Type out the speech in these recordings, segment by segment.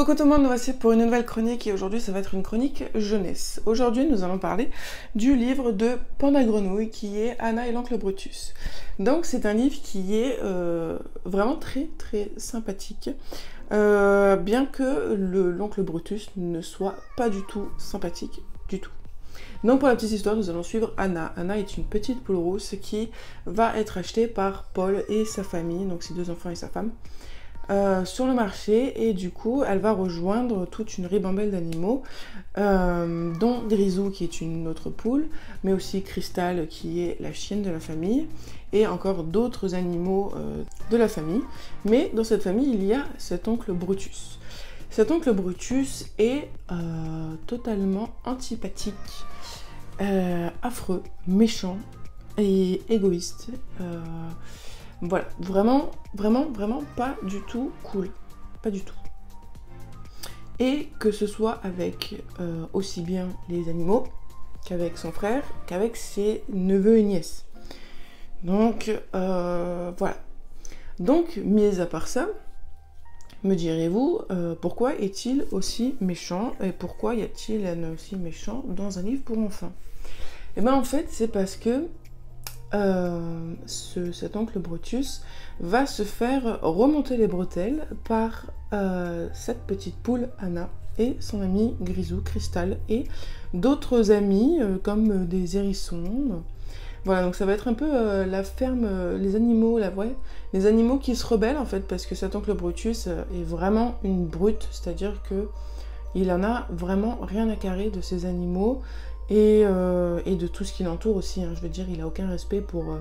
Coucou tout le monde, nous voici pour une nouvelle chronique et aujourd'hui ça va être une chronique jeunesse. Aujourd'hui nous allons parler du livre de Panda Grenouille qui est Anna et l'oncle Brutus. Donc c'est un livre qui est vraiment très sympathique, bien que l'oncle Brutus ne soit pas du tout sympathique du tout. Donc pour la petite histoire, nous allons suivre Anna. Anna est une petite poule rousse qui va être achetée par Paul et sa famille, donc ses deux enfants et sa femme, sur le marché, et du coup elle va rejoindre toute une ribambelle d'animaux, dont Grisou qui est une autre poule, mais aussi Cristal qui est la chienne de la famille, et encore d'autres animaux de la famille. Mais dans cette famille il y a cet oncle Brutus. Cet oncle Brutus est totalement antipathique, affreux, méchant et égoïste. Voilà, vraiment pas du tout cool, pas du tout. Et que ce soit avec aussi bien les animaux qu'avec son frère, qu'avec ses neveux et nièces. Donc voilà. Donc, mis à part ça, me direz-vous, pourquoi est-il aussi méchant et pourquoi y a-t-il un aussi méchant dans un livre pour enfants? Et bien en fait, c'est parce que cet oncle Brutus va se faire remonter les bretelles par cette petite poule Anna et son ami Grisou, Cristal, et d'autres amis comme des hérissons. Voilà, donc ça va être un peu la ferme, les animaux, les animaux qui se rebellent en fait, parce que cet oncle Brutus est vraiment une brute, c'est-à-dire que il en a vraiment rien à carrer de ces animaux. Et de tout ce qui l'entoure aussi, hein. Je veux dire, il n'a aucun respect pour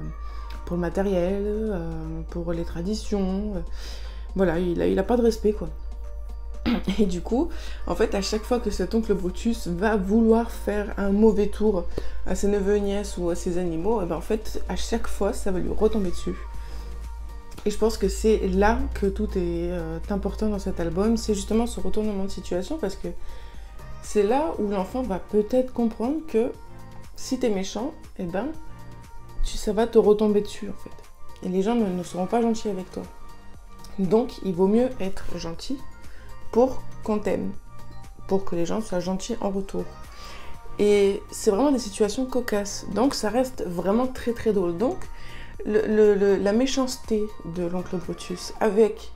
le matériel, pour les traditions, voilà, il a pas de respect, quoi. Et du coup, en fait, à chaque fois que cet oncle Brutus va vouloir faire un mauvais tour à ses neveux et nièces ou à ses animaux, et ben en fait, à chaque fois, ça va lui retomber dessus. Et je pense que c'est là que tout est important dans cet album, c'est justement ce retournement de situation, parce que c'est là où l'enfant va peut-être comprendre que si t'es méchant, eh ben, ça va te retomber dessus en fait. Et les gens ne seront pas gentils avec toi. Donc il vaut mieux être gentil pour qu'on t'aime, pour que les gens soient gentils en retour. Et c'est vraiment des situations cocasses, donc ça reste vraiment très drôle. Donc la méchanceté de l'oncle Brutus avec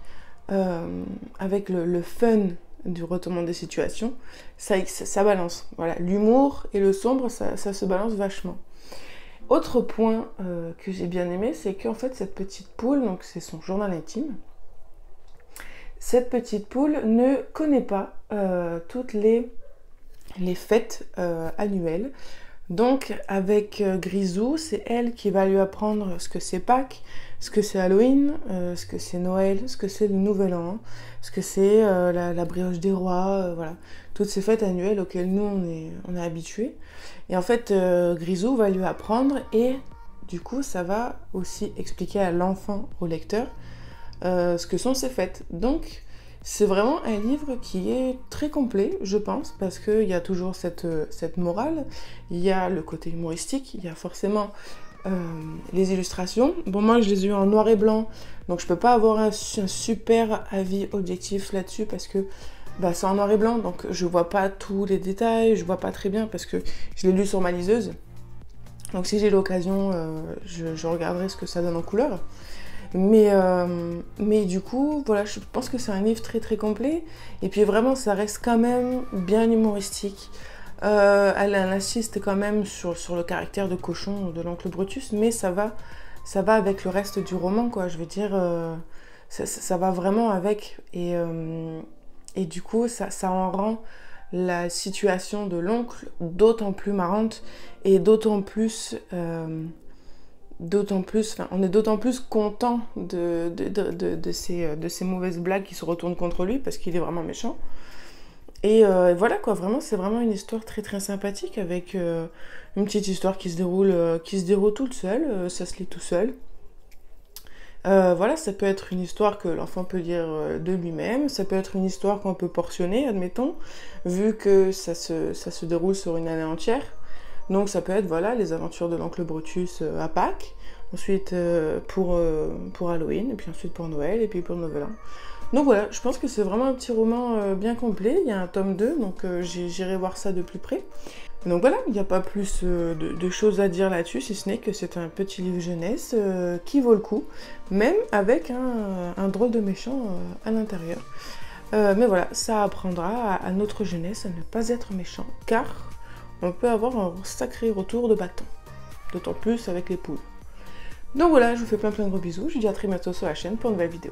le fun du retournement des situations, ça balance. Voilà, l'humour et le sombre, ça se balance vachement. Autre point que j'ai bien aimé, c'est qu'en fait cette petite poule, donc c'est son journal intime, cette petite poule ne connaît pas toutes les fêtes annuelles. Donc avec Grisou, c'est elle qui va lui apprendre ce que c'est Pâques, ce que c'est Halloween, ce que c'est Noël, ce que c'est le Nouvel An, ce que c'est la brioche des rois, voilà. Toutes ces fêtes annuelles auxquelles nous on est habitués. Et en fait, Grisou va lui apprendre, et du coup ça va aussi expliquer à l'enfant, au lecteur, ce que sont ces fêtes. Donc c'est vraiment un livre qui est très complet, je pense, parce qu'il y a toujours cette morale, il y a le côté humoristique, il y a forcément les illustrations. Bon, moi je les ai eues en noir et blanc, donc je peux pas avoir un super avis objectif là-dessus, parce que bah, c'est en noir et blanc, donc je vois pas tous les détails, je vois pas très bien, parce que je l'ai lu sur ma liseuse. Donc si j'ai l'occasion, je regarderai ce que ça donne en couleur. Mais du coup, voilà, je pense que c'est un livre très complet. Et puis vraiment, ça reste quand même bien humoristique. Elle insiste quand même sur le caractère de cochon de l'oncle Brutus, mais ça va avec le reste du roman, quoi. Je veux dire, ça va vraiment avec. Et du coup, ça en rend la situation de l'oncle d'autant plus marrante et d'autant plus... on est d'autant plus content de ces mauvaises blagues qui se retournent contre lui, parce qu'il est vraiment méchant. Et voilà quoi, vraiment, c'est vraiment une histoire très sympathique, avec une petite histoire qui se déroule toute seule, ça se lit tout seul. Voilà, ça peut être une histoire que l'enfant peut lire de lui-même, ça peut être une histoire qu'on peut portionner, admettons, vu que ça se déroule sur une année entière. Donc ça peut être, voilà, les aventures de l'oncle Brutus à Pâques, ensuite pour Halloween, et puis ensuite pour Noël, et puis pour le Nouvel An. Donc voilà, je pense que c'est vraiment un petit roman bien complet. Il y a un tome 2, donc j'irai voir ça de plus près. Donc voilà, il n'y a pas plus de choses à dire là-dessus, si ce n'est que c'est un petit livre jeunesse qui vaut le coup, même avec un drôle de méchant à l'intérieur. Mais voilà, ça apprendra à notre jeunesse à ne pas être méchant, car on peut avoir un sacré retour de bâton, d'autant plus avec les poules. Donc voilà, je vous fais plein de gros bisous, je vous dis à très bientôt sur la chaîne pour une nouvelle vidéo.